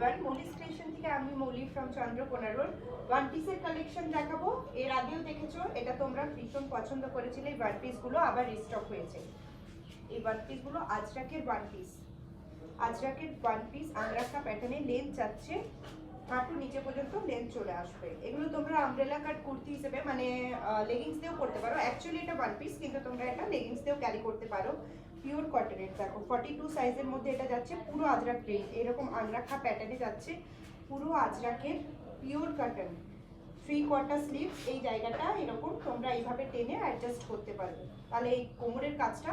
Everyone, মৌলি creation থেকে আমি মৌলি from Chandrakona road one পিসের কালেকশন দেখাবো। এর আগেও দেখেছো, এটা তোমরা ভীষণ পছন্দ করেছিলে। এই ওয়ান পিসগুলো আবার রিস্টক হয়েছে। এই ওয়ান পিসগুলো আজরাকের ওয়ান পিস, আজরাকের ওয়ান পিস আংরাখা প্যাটার্নে লেন্থ যাচ্ছে হাঁটু নিচে পর্যন্ত লেন্থ চলে আসবে। এগুলো তোমরা আমব্রেলা কাট কুর্তি হিসেবে মানে লেগিংস দিয়েও করতে পারো। অ্যাকচুয়ালি এটা ওয়ান পিস, কিন্তু তোমরা এটা লেগিংস দিয়েও ক্যারি করতে পারো। পিওর কটনের, দেখো 42 সাইজের মধ্যে এটা যাচ্ছে। পুরো আজরাক প্রিন্ট, এরকম আংরাখা প্যাটার্নে যাচ্ছে। পুরো আজরাকের পিওর কটন, 3/4 স্লিভ। এই জায়গাটা এরকম তোমরা এইভাবে টেনে অ্যাডজাস্ট করতে পারবে, তাহলে এই কোমরের কাজটা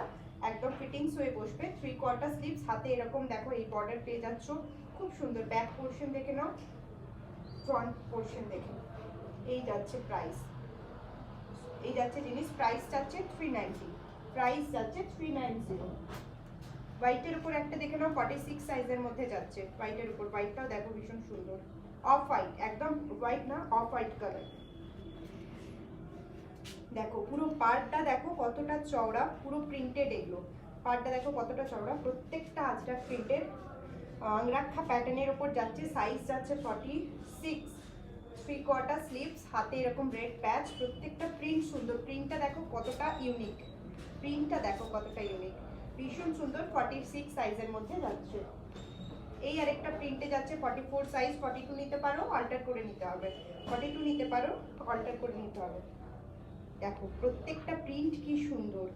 একদম ফিটিংস হয়ে বসবে। 3/4 স্লিভস, হাতে এরকম দেখো এই বর্ডার পেয়ে যাচ্ছ। খুব সুন্দর। ব্যাক পোর্শন দেখে নাও, ফ্রন্ট পোর্শন দেখে। এই যাচ্ছে প্রাইস, এই যাচ্ছে জিনিস। প্রাইস যাচ্ছে 390, প্রাইস যাচ্ছে 390। হোয়াইটের উপর একটা দেখে নাও, 46 সাইজের মধ্যে যাচ্ছে। হোয়াইটের উপর, হোয়াইটটাও দেখো ভীষণ সুন্দর। অফ হোয়াইট, একদম হোয়াইট না, অফ হোয়াইট কালার। দেখো পুরো পাড়টা দেখো কতটা চওড়া, পুরো প্রিন্টেড। এগুলো পাড়টা দেখো কতটা চওড়া, প্রত্যেকটা আজরাক প্রিন্টেড আংরাখা প্যাটার্নের উপর যাচ্ছে। সাইজ যাচ্ছে 46, 3/4 স্লিভস, হাতে এরকম রেড প্যাচ। প্রত্যেকটা প্রিন্ট সুন্দর, প্রিন্টটা দেখো কতটা ইউনিক, প্রিন্টটা দেখো কতটা ইউনিক, ভীষণ সুন্দর। 46 সাইজের মধ্যে যাচ্ছে। এই আরেকটা প্রিন্টে যাচ্ছে 44 সাইজ। 42 নিতে পারো, অল্টার করে নিতে হবে। 42 নিতে পারো, অল্টার করে নিতে হবে। দেখো প্রত্যেকটা প্রিন্ট কি সুন্দর।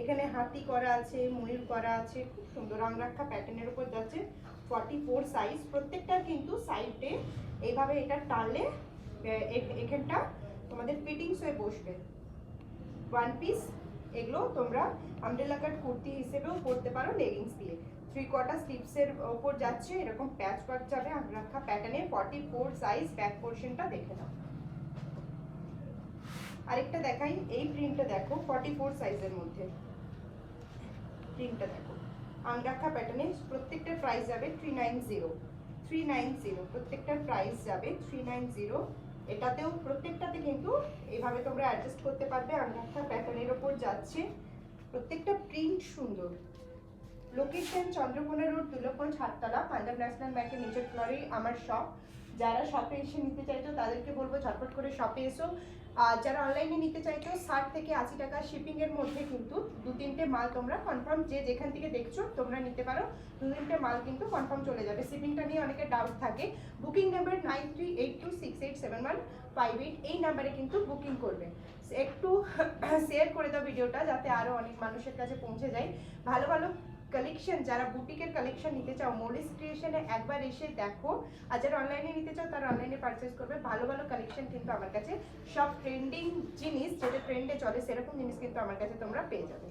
এখানে হাতি করা আছে, ময়ূর করা আছে, খুব সুন্দর। আংরাখা প্যাটার্নের উপর যাচ্ছে। 44 সাইজ। প্রত্যেকটার কিন্তু সাইডে এইভাবে এটা টানলে এখানটা তোমাদের ফিটিংস হয়ে বসবে। ওয়ান পিস এগুলো তোমরা আমব্রেলা কাট কুর্তি হিসেবেও পরতে পারো লেগিংস দিয়ে। 3/4 স্লিভসের ওপর যাচ্ছে, এরকম প্যাচ ওয়ার্ক যাবে আংরাখা প্যাটার্নে। 44 সাইজ। ব্যাক পোর্শনটা দেখে নাও। আরেকটা দেখাই, এই প্রিন্টটা দেখো 44 সাইজের মধ্যে। প্রিন্টটা দেখো আংরাখা প্যাটার্নে। প্রত্যেকটার প্রাইস যাবে 390, 390। প্রত্যেকটার প্রাইস যাবে 390। এটাতেও প্রত্যেকটাতে কিন্তু এইভাবে তোমরা অ্যাডজাস্ট করতে পারবে। আংরাখা প্যাটার্নের ওপর যাচ্ছে। প্রত্যেকটা প্রিন্ট সুন্দর। Location Chandrakona road, Dulakganj, Hattala, Punjab national ব্যাংকের নিচের ফ্লোরে আমার শপ। যারা শপে এসে নিতে চাইছো তাদেরকে বলবো ঝটপট করে শপে এসো। আর যারা অনলাইনে নিতে চাইছো 60 থেকে 80 টাকা শিপিংয়ের মধ্যে কিন্তু 2-3টে মাল তোমরা কনফার্ম, যে যেখান থেকে দেখছো তোমরা নিতে পারো। 2-3টে মাল কিন্তু কনফার্ম চলে যাবে। শিপিংটা নিয়ে অনেকের ডাউট থাকে। বুকিং নাম্বার 9382687158, এই নাম্বারে কিন্তু বুকিং করবে। একটু শেয়ার করে দাও ভিডিওটা, যাতে আরও অনেক মানুষের কাছে পৌঁছে যায়। ভালো ভালো কালেকশন, যারা বুটিকের কালেকশন নিতে চাও মৌলিস ক্রিয়েশনে একবার এসে দেখো। আর যারা অনলাইনে নিতে চাও তারা অনলাইনে পারচেস করবে। ভালো ভালো কালেকশন কিন্তু আমার কাছে, সব ট্রেন্ডিং জিনিস, যেটা ট্রেন্ডে চলে সেরকম জিনিস কিন্তু আমার কাছে তোমরা পেয়ে যাবে।